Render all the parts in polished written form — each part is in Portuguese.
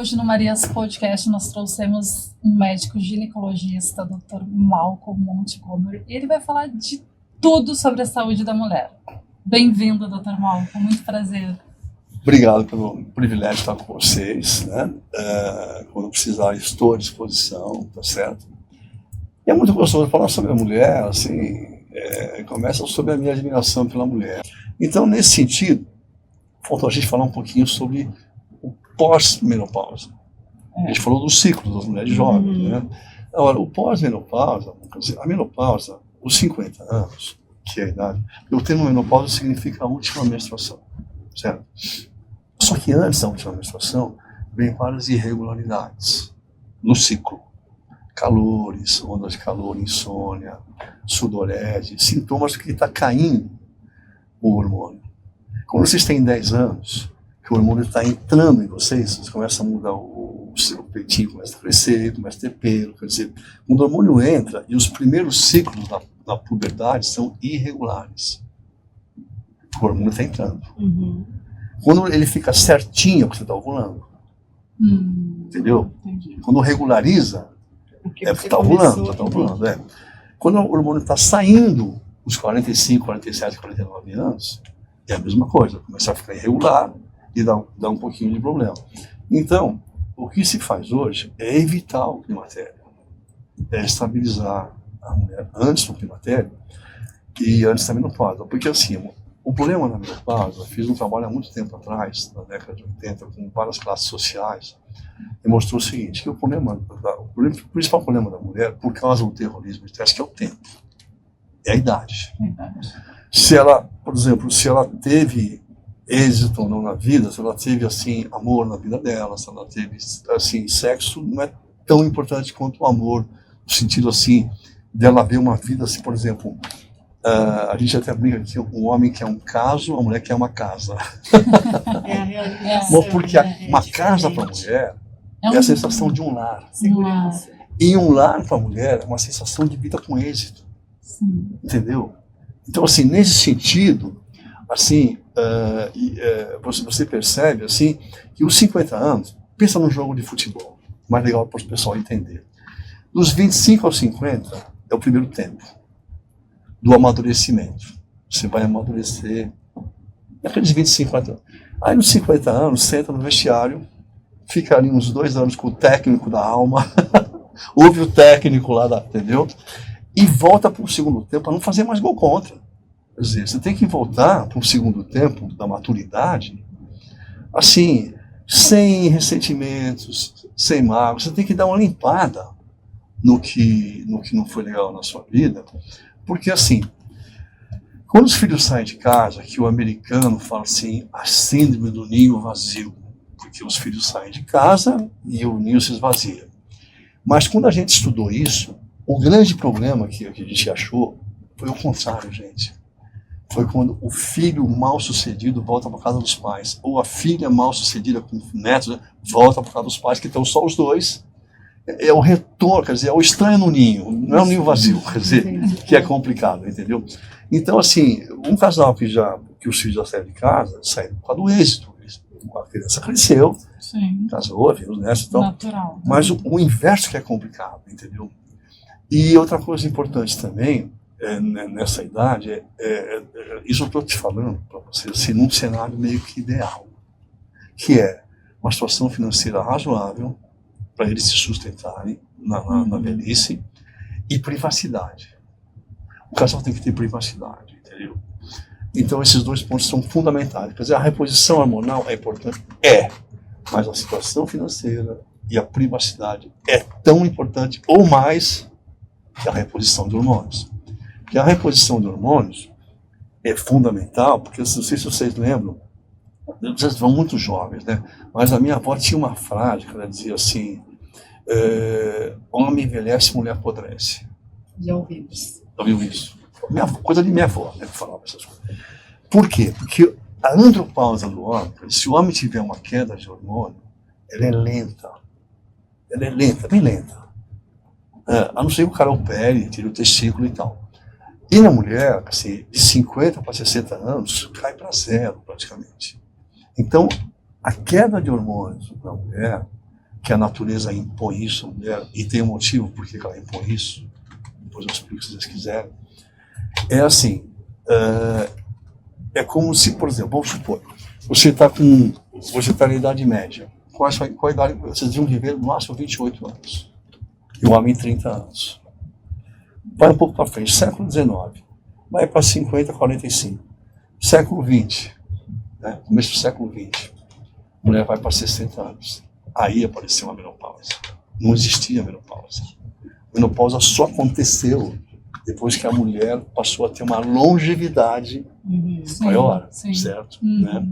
Hoje no Marias Podcast nós trouxemos um médico ginecologista, Dr. Malcolm Montgomery. Ele vai falar de tudo sobre a saúde da mulher. Bem-vindo, Dr. Malcolm, muito prazer. Obrigado pelo privilégio de estar com vocês, né? Quando precisar, estou à disposição, tá certo? E é muito gostoso falar sobre a mulher, assim, começa sobre a minha admiração pela mulher. Então, nesse sentido, faltou a gente falar um pouquinho sobre o pós-menopausa. A gente falou do ciclo das mulheres jovens, né? Agora, o pós-menopausa, a menopausa, os 50 anos, que é a idade, o termo menopausa significa a última menstruação, certo? Só que antes da última menstruação, vem várias irregularidades no ciclo. Calores, ondas de calor, insônia, sudorese, sintomas que está caindo o hormônio. Quando vocês têm 10 anos, que o hormônio está entrando em vocês começam a mudar o seu peitinho, começa a crescer, começa a ter pelo, quer dizer, quando o hormônio entra e os primeiros ciclos da puberdade são irregulares. O hormônio está entrando. Quando ele fica certinho, porque você está ovulando. Entendeu? Entendi. Quando regulariza, porque está ovulando, já está ovulando. Quando o hormônio está saindo, os 45, 47, 49 anos, é a mesma coisa, começa a ficar irregular e dá um pouquinho de problema. Então, o que se faz hoje é evitar o climatério, é estabilizar a mulher antes do climatério e antes da menopausa. Porque assim, o problema da menopausa, eu fiz um trabalho há muito tempo atrás, na década de 80, com várias classes sociais, e mostrou o seguinte, que o principal problema da mulher, por causa do terrorismo, que é o tempo, é a idade. Se ela, por exemplo, se ela teve êxito ou não na vida, se ela teve, assim, amor na vida dela, se ela teve, assim, sexo, não é tão importante quanto o amor, no sentido, assim, dela ver uma vida, assim, por exemplo, a gente até brinca que um homem quer um caso, a mulher quer uma casa. Porque uma casa para a mulher é a sensação de um lar. Segurança. E um lar para a mulher é uma sensação de vida com êxito. Sim. Entendeu? Então, assim, nesse sentido, assim, você percebe, assim, que os 50 anos, pensa num jogo de futebol, mais legal para o pessoal entender. Dos 25 aos 50 é o primeiro tempo do amadurecimento. Você vai amadurecer naqueles 25 anos. Aí, nos 50 anos, você entra no vestiário, fica ali uns 2 anos com o técnico da alma, ouve o técnico lá, entendeu? E volta para o segundo tempo para não fazer mais gol contra. Quer dizer, você tem que voltar para o segundo tempo da maturidade, assim, sem ressentimentos, sem mágoa. Você tem que dar uma limpada no que não foi legal na sua vida, porque assim, quando os filhos saem de casa, que o americano fala assim, a síndrome do ninho vazio, porque os filhos saem de casa e o ninho se esvazia. Mas quando a gente estudou isso, o grande problema que a gente achou foi o contrário, gente. Foi quando o filho mal sucedido volta para casa dos pais, ou a filha mal sucedida com netos volta para casa dos pais, que estão só os dois. É o retorno, quer dizer, é o estranho no ninho, não é o ninho vazio, quer dizer, que é complicado, entendeu? Então, assim, um casal que os filhos já saíram de casa, saíram por causa do êxito. A criança cresceu, sim, casou, viu os netos e tal. Natural. Mas o inverso que é complicado, entendeu? E outra coisa importante também, nessa idade, isso eu estou te falando para você, assim, num cenário meio que ideal, que é uma situação financeira razoável para eles se sustentarem na velhice e privacidade. O casal tem que ter privacidade, entendeu? Então esses 2 pontos são fundamentais. Quer dizer, a reposição hormonal é importante? Mas a situação financeira e a privacidade é tão importante ou mais que a reposição de hormônios. Porque a reposição de hormônios é fundamental, porque não sei se vocês lembram, vocês vão muito jovens, né? Mas a minha avó tinha uma frase que ela dizia assim, homem envelhece, mulher apodrece. Já ouvimos. Ouviu isso? Coisa de minha avó, né, que falava essas coisas. Por quê? Porque a andropausa do homem, se o homem tiver uma queda de hormônio, ela é lenta. Ela é lenta, bem lenta. A não ser que o cara opere, tire o testículo e tal. E na mulher, assim, de 50 para 60 anos, cai para 0 praticamente. Então, a queda de hormônios na mulher que a natureza impõe isso à mulher, e tem um motivo por que ela impõe isso, depois eu explico se vocês quiserem, é assim, é como se, por exemplo, vamos supor, você está na idade média, qual a idade, vocês deviam viver no máximo 28 anos, e o homem 30 anos. Vai um pouco para frente, século XIX, vai para 50, 45, século XX, né? Começo do século XX, a mulher vai para 60 anos. Aí apareceu a menopausa. Não existia menopausa. A menopausa só aconteceu depois que a mulher passou a ter uma longevidade maior, certo? Né?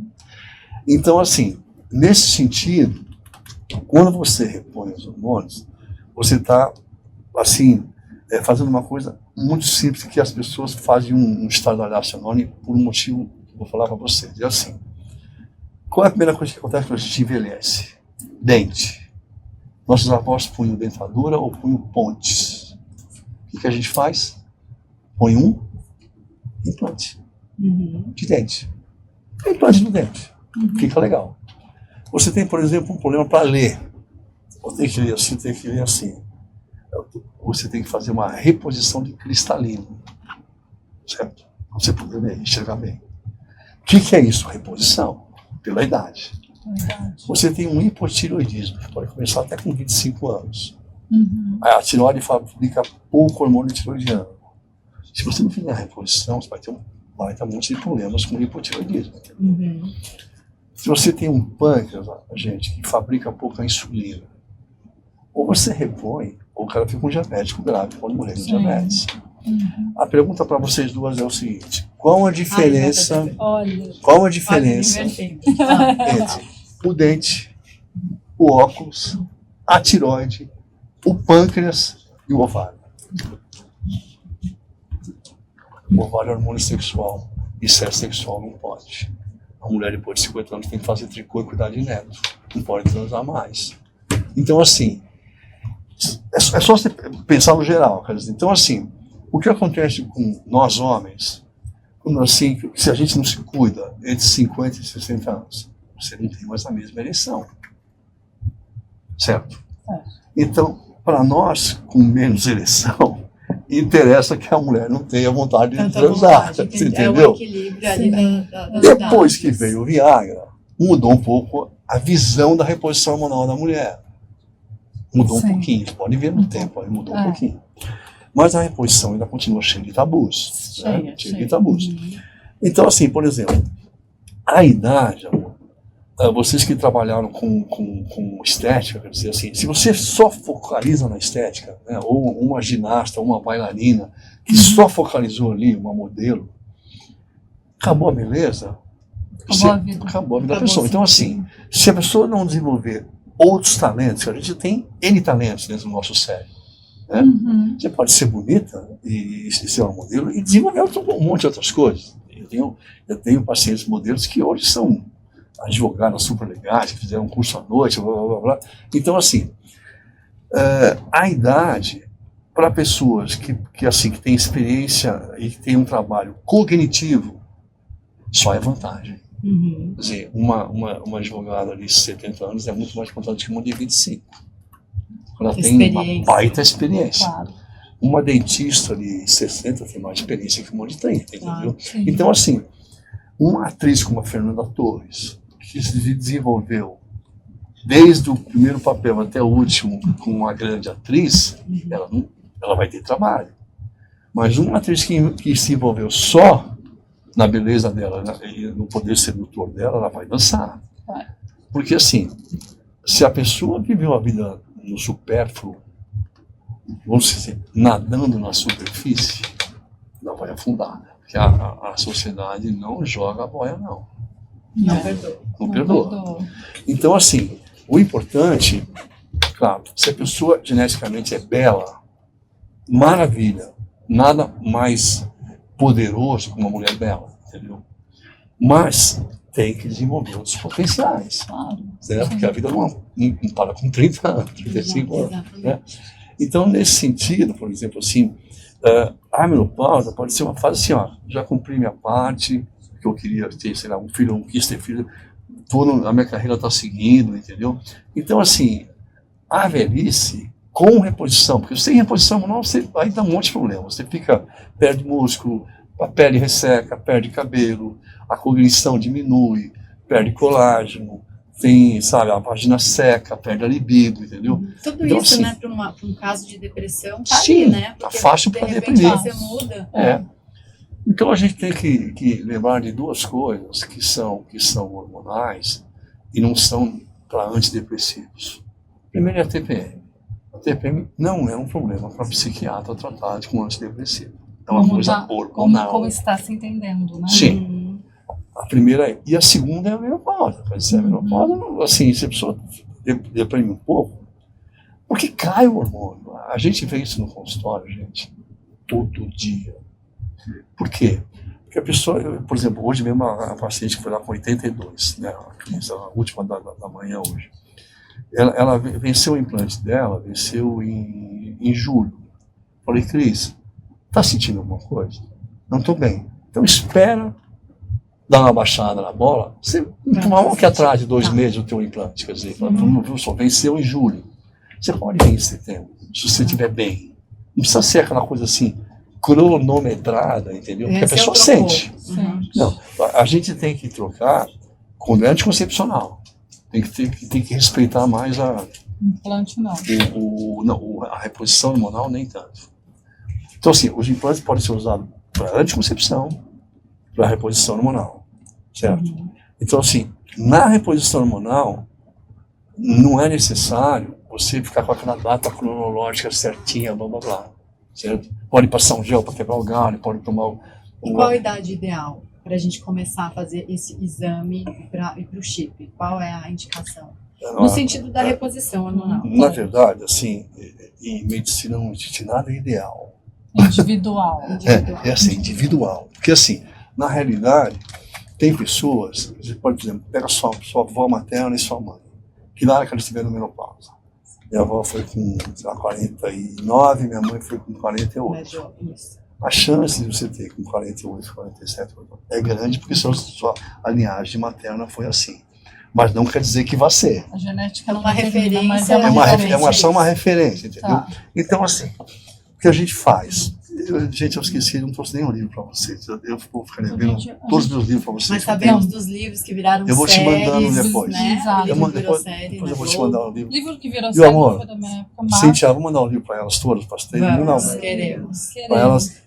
Então, assim, nesse sentido, quando você repõe os hormônios, você está, assim, fazendo uma coisa muito simples que as pessoas fazem um estardalhaço enorme por um motivo que eu vou falar para vocês. É assim, qual é a primeira coisa que acontece quando a gente envelhece? Dente. Nossos avós punham dentadura ou punham pontes. O que a gente faz? Põe um implante de dente. Implante no dente. Fica legal. Você tem, por exemplo, um problema para ler. Ou tem que ler assim, tem que ler assim. Você tem que fazer uma reposição de cristalino. Certo? Para você poder ler, enxergar bem. O que é isso? Reposição. Pela idade. Você tem um hipotireoidismo, que pode começar até com 25 anos. A tireoide fabrica pouco hormônio tireoidiano. Se você não fizer a reposição, você vai ter um monte de problemas com o hipotireoidismo. Se você tem um pâncreas, gente, que fabrica pouca insulina, ou você repõe, ou o cara fica um diabético grave, pode morrer de diabetes. A pergunta para vocês duas é o seguinte: qual a diferença entre o dente, o óculos, a tireoide, o pâncreas e o ovário? O ovário é hormônio sexual, e excesso sexual não pode. A mulher depois de 50 anos tem que fazer tricô e cuidar de neto, não pode transar mais. Então, assim, é só você pensar no geral, quer dizer. Então, assim, o que acontece com nós homens, quando, assim, se a gente não se cuida entre 50 e 60 anos, você não tem mais a mesma ereção. Certo? Então, para nós, com menos ereção, interessa que a mulher não tenha vontade de transar. Você entendeu? O equilíbrio ali Depois que veio o Viagra, mudou um pouco a visão da reposição hormonal da mulher. Mudou um pouquinho, você pode ver no tempo, aí mudou um pouquinho. Mas a reposição ainda continua cheia de tabus. Cheia de tabus. Então, assim, por exemplo, a idade, amor, vocês que trabalharam com estética, quer dizer assim, se você só focaliza na estética, né, ou uma ginasta, ou uma bailarina, que só focalizou ali, uma modelo, acabou a beleza, acabou a vida da pessoa. Então, assim, se a pessoa não desenvolver outros talentos, a gente tem N talentos dentro do nosso cérebro. Né? Você pode ser bonita e ser uma modelo e desenvolver um monte de outras coisas. Eu tenho pacientes modelos que hoje são advogadas super legais, que fizeram um curso à noite, blá, blá, blá, blá. Então, assim, a idade, para pessoas que têm experiência e que têm um trabalho cognitivo, só é vantagem. Quer dizer, uma advogada de 70 anos é muito mais importante que uma de 25. Ela tem uma baita experiência. Claro. Uma dentista de 60 tem mais experiência que uma de 30, entendeu? Então, assim, uma atriz como a Fernanda Torres, que se desenvolveu desde o primeiro papel até o último como uma grande atriz, ela vai ter trabalho. Mas uma atriz que se envolveu só na beleza dela e no poder sedutor dela, ela vai dançar. Porque, assim, se a pessoa viveu a vida no supérfluo, vamos dizer, nadando na superfície, ela vai afundar. Porque a sociedade não joga a boia, não. Não perdoa. Então, assim, o importante, claro, se a pessoa geneticamente é bela, maravilha, nada mais poderoso que uma mulher bela, entendeu? Mas tem que desenvolver outros potenciais, certo? Porque a vida não para com 30 anos, 35 anos, né? Então, nesse sentido, por exemplo, assim, a menopausa pode ser uma fase assim, ó, já cumpri minha parte, que eu queria ter, sei lá, um filho, não quis ter filho, a minha carreira está seguindo, entendeu? Então, assim, a velhice com reposição, porque sem reposição hormonal você aí dá um monte de problemas. Você perde músculo, a pele resseca, perde cabelo, a cognição diminui, perde colágeno, tem, sabe, a vagina seca, perde a libido, entendeu? Tudo Então, isso, assim, né, para um caso de depressão, tá sim, ali, né? tá fácil de para repente deprimir. você muda. Então a gente tem que lembrar de duas coisas que são hormonais e não são para antidepressivos. Primeiro é a TPM. A TPM não é um problema para psiquiatra tratar com antidepressivo. É uma coisa hormonal. Como está se entendendo, né? Sim. A primeira é. E a segunda é a menopausa. Quer dizer, a menopausa, assim, se a pessoa deprime um pouco, porque cai o hormônio. A gente vê isso no consultório, gente, todo dia. Por quê? Porque a pessoa, por exemplo, hoje mesmo a paciente que foi lá com 82, né, a última da manhã hoje, ela venceu o implante dela, venceu em julho. Falei, Cris, tá sentindo alguma coisa? Não estou bem. Então espera dar uma baixada na bola, você não que atrás de 2 meses o teu implante, quer dizer, só venceu em julho. Você pode vir em setembro, se você estiver bem. Não precisa ser aquela coisa assim, cronometrada, entendeu? Porque a pessoa sente. Não, a gente tem que trocar com o anticoncepcional. Tem que respeitar mais Implante não. A reposição hormonal, nem tanto. Então, assim, os implantes podem ser usados para anticoncepção, para reposição hormonal, certo? Então, assim, na reposição hormonal, não é necessário você ficar com aquela data cronológica certinha, blá, blá, blá, certo? Pode passar um gel para quebrar o galho, pode tomar E qual a idade ideal para a gente começar a fazer esse exame e para o chip? Qual é a indicação? No sentido da reposição hormonal. Na verdade, assim, em medicina não existe nada ideal. Individual. É assim, individual. Porque assim, na realidade, tem pessoas, você pode, por exemplo, pega sua avó materna e sua mãe, que na hora que eles estiveram menopausa. Minha avó foi com 49, minha mãe foi com 48. A chance de você ter com 48, 47 é grande porque sua linhagem materna foi assim. Mas não quer dizer que vai ser. A genética não é uma referência. Mas É só uma referência, entendeu? Tá. Então, assim, o que a gente faz? Gente, eu esqueci, não trouxe nenhum livro para vocês. Eu vou ficar levando todos os meus livros para vocês. Mas sabemos dos livros que viraram séries. Eu vou te mandando depois. Né? Exato. Depois eu vou te mandar o livro. Livro que virou Meu amor, foi da minha época. Cíntia, vou mandar um livro para elas todas, para Vamos, queremos. Para elas.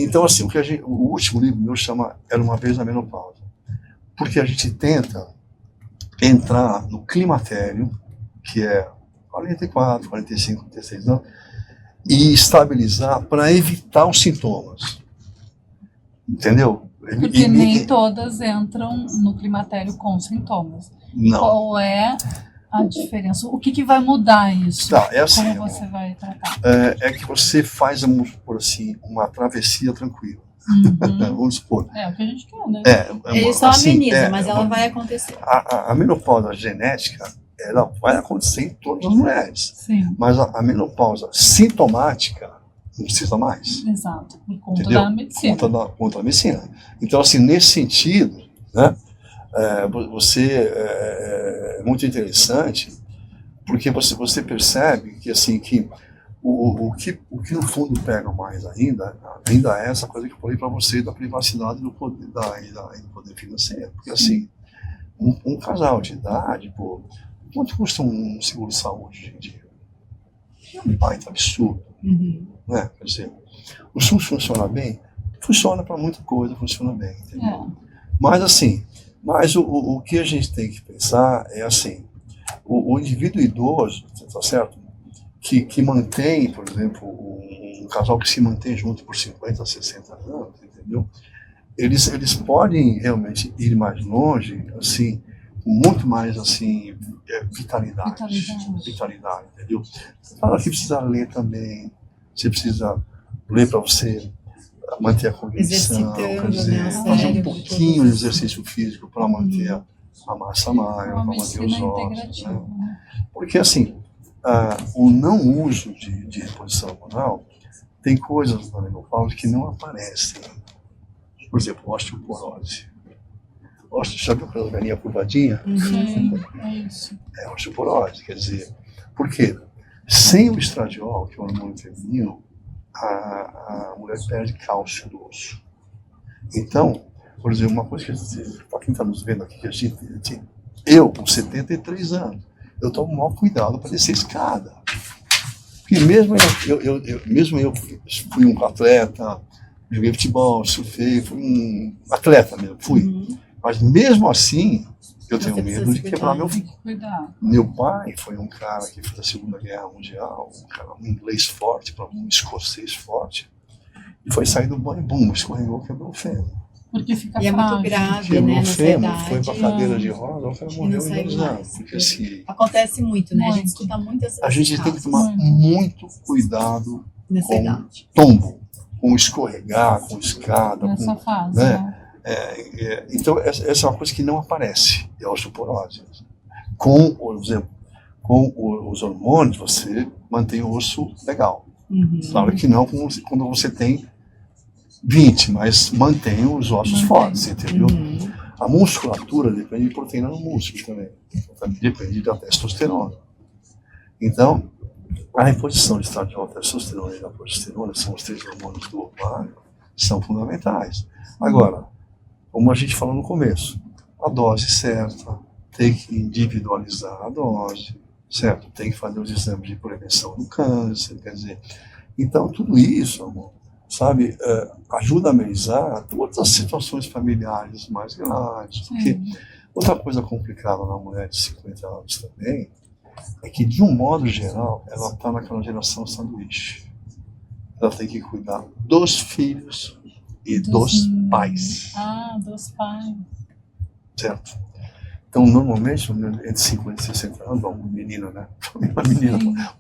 Então, assim, o último livro meu chama Era uma Vez na Menopausa. Porque a gente tenta entrar no climatério, que é 44, 45, 46 anos, e estabilizar para evitar os sintomas. Entendeu? Porque nem todas entram no climatério com sintomas. Não. Qual é a diferença? O que vai mudar isso? Tá, é assim, como você vai tratar? É que você faz, vamos supor assim, uma travessia tranquila. Vamos supor. É o que a gente quer, né? Ele só ameniza, mas ela vai acontecer. A menopausa genética, ela vai acontecer em todas as mulheres. Sim. Mas a menopausa sintomática não precisa mais. Exato, por conta Entendeu? da medicina. Conta da medicina. Então, assim, nesse sentido, né, você é muito interessante, porque você percebe que, assim, que o que no fundo pega mais ainda é essa coisa que eu falei para você da privacidade do poder, do poder financeiro. Porque, assim, um casal de idade, pô, quanto custa um seguro de saúde hoje em dia? É um baita absurdo. Né? Quer dizer, o SUS funciona bem? Funciona para muita coisa, funciona bem, entendeu? Mas assim, o que a gente tem que pensar é assim, o indivíduo idoso, tá certo? Que mantém, por exemplo, um casal que se mantém junto por 50, 60 anos, entendeu? Eles podem realmente ir mais longe, assim, com muito mais, assim, vitalidade, entendeu? Você fala que precisa ler também, você precisa ler para você manter a cognição, quer dizer, fazer um pouquinho de exercício físico para manter a massa magra, para manter os ossos. Né? Porque, assim, o não uso de reposição hormonal tem coisas na menopausa que não aparecem. Por exemplo, osteoporose. Sabe aquela velhinha curvadinha? Sim, é isso. É osteoporose, quer dizer, Por quê? Sem o estradiol, que é o hormônio feminino, a mulher perde cálcio do osso. Então, por exemplo, uma coisa que para quem está nos vendo aqui, que eu, com 73 anos, eu tomo o maior cuidado para descer escada. Porque mesmo eu fui um atleta, joguei futebol, surfei, fui um atleta mesmo, fui. Mas mesmo assim, eu tenho medo de quebrar meu fígado. Meu pai foi um cara que fez a Segunda Guerra Mundial, um inglês forte, um escocês forte, e foi sair do banho, bum, escorregou, quebrou o fêmur. Porque fica e é muito grave, quebrou né, o fêmur, idade, foi para cadeira de roda, o cara morreu em 2 anos. Porque, assim, acontece muito, né? A gente escuta muito essas a gente tem que tomar muito cuidado nessa idade. Com tombo, com escorregar, com escada. Nessa fase, né? Então, essa é uma coisa que não aparece, é a osteoporose. Por exemplo, com os hormônios, você mantém o osso legal. Claro que não quando você tem 20, mas mantém os ossos fortes, entendeu? A musculatura depende de proteína no músculo também. Depende da testosterona. Então, a reposição de estradiol, testosterona e da progesterona, são os 3 hormônios do ovário, são fundamentais. Agora, como a gente falou no começo, a dose certa, tem que individualizar a dose, certo? Tem que fazer os exames de prevenção do câncer, quer dizer. Então, tudo isso, amor, sabe, ajuda a amenizar todas as situações familiares mais graves. Porque outra coisa complicada na mulher de 50 anos também é que, de um modo geral, ela está naquela geração sanduíche. Ela tem que cuidar dos filhos e dos pais. Dos pais. Certo? Então, normalmente, entre 50 e 60 anos, uma menina, né?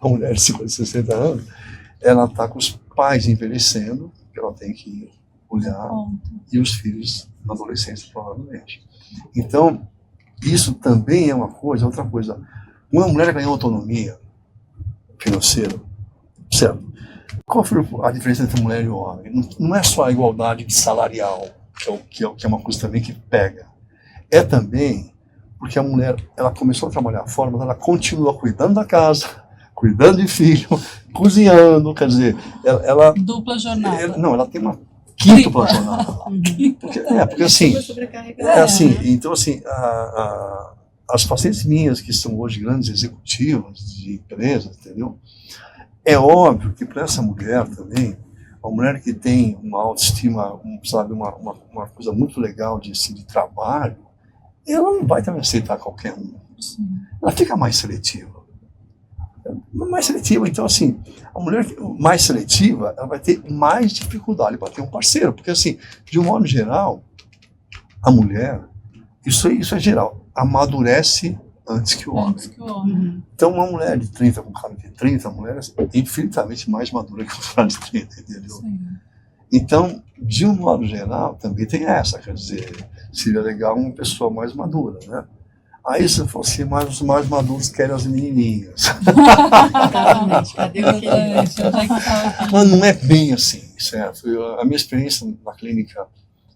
Uma mulher de 50 e 60 anos, ela está com os pais envelhecendo, que ela tem que olhar, e os filhos na adolescência, provavelmente. Então, isso também é uma coisa, outra coisa. Uma mulher ganhou autonomia financeira, certo? Qual foi a diferença entre mulher e homem? Não é só a igualdade salarial, que é uma coisa também que pega. É também porque a mulher, ela começou a trabalhar fora, mas ela continua cuidando da casa, cuidando de filho, cozinhando, quer dizer, ela dupla jornada. Ela tem uma quíntupla jornada. Porque assim, então assim, as pacientes minhas que são hoje grandes executivas de empresas, entendeu? É óbvio que para essa mulher também, uma mulher que tem uma autoestima, sabe, uma coisa muito legal de trabalho, ela não vai também aceitar qualquer um. Ela fica mais seletiva. Então assim, a mulher mais seletiva, ela vai ter mais dificuldade para ter um parceiro, porque assim, de um modo geral, a mulher, isso é geral, amadurece antes que o homem. Então, uma mulher de 30 com um cara de 30, a mulher é infinitamente mais madura que um cara de 30, entendeu? Sim. Então, de um modo geral, também tem essa, quer dizer, seria legal uma pessoa mais madura, né? Aí, se fosse os mais maduros querem as menininhas. Cadê o que? Mas não é bem assim, certo? A minha experiência na clínica,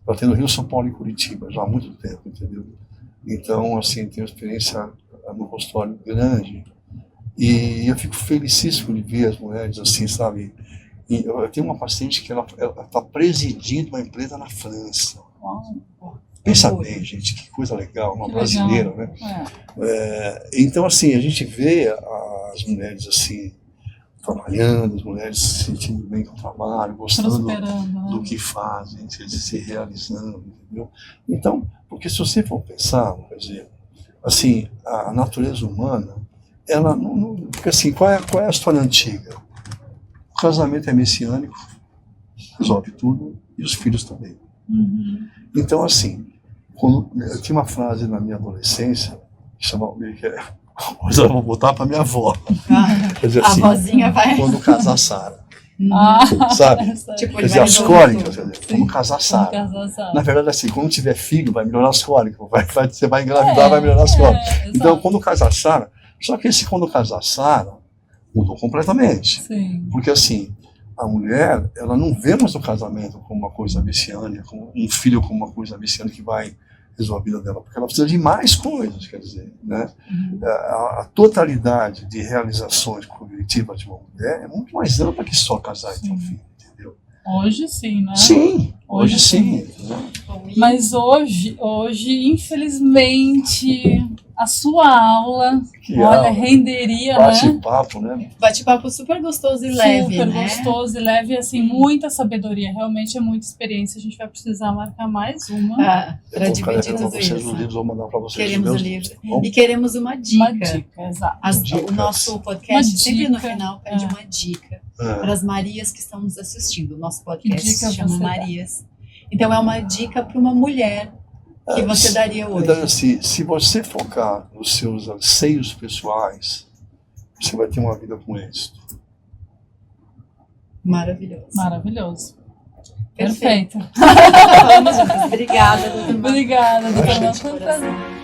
eu tenho no Rio, São Paulo e Curitiba, já há muito tempo, entendeu? Então, assim, tenho experiência no consultório grande e eu fico felicíssimo de ver as mulheres assim, sabe? E eu tenho uma paciente que ela está presidindo uma empresa na França. Pensa bem, gente, que coisa legal, uma brasileira, né? Então, assim, a gente vê as mulheres assim, trabalhando, as mulheres se sentindo bem com o trabalho, gostando do que fazem, se realizando, entendeu? Então, porque se você for pensar, quer dizer, assim, a natureza humana, ela não porque assim, qual é a história antiga? O casamento é messiânico, resolve tudo, e os filhos também. Então, assim, eu tinha uma frase na minha adolescência, que chamava, mas eu vou botar para minha avó. Quer dizer, assim, a vozinha vai... Quando casar Sara. Sabe? Tipo, quer dizer, as cólicas, quando casar Sara. Na verdade, assim, quando tiver filho, vai melhorar as cólicas. Você vai engravidar, vai melhorar as cólicas. Então, quando casar Sara, só que quando casar Sara, mudou completamente. Sim. Porque, assim, a mulher, ela não vê mais o casamento como uma coisa messiânica, como um filho como uma coisa messiânica que vai resolver a vida dela, porque ela precisa de mais coisas, quer dizer, né? A totalidade de realizações cognitivas de uma mulher é muito mais ampla que só casar e ter um filho, entendeu? Hoje sim, né? Sim, hoje sim. Né? Mas hoje, infelizmente, a sua aula, olha, renderia, bate-papo, né? Bate-papo super gostoso e leve, super né? gostoso e leve, assim, muita sabedoria, realmente é muita experiência. A gente vai precisar marcar mais uma. Para dividir tudo vocês isso. Os livros, vou mandar para vocês. Queremos o livro. E queremos uma dica. Uma dica, exato. O nosso podcast, sempre no dica. final, pede uma dica para as Marias que estão nos assistindo. O nosso podcast se chama Marias. Então, é uma dica para uma mulher que você daria hoje. Então, assim, se você focar nos seus anseios pessoais, você vai ter uma vida com êxito. Maravilhoso. Maravilhoso. Perfeito. Perfeito. Vamos juntas. Obrigada, doutor. Obrigada, doutor.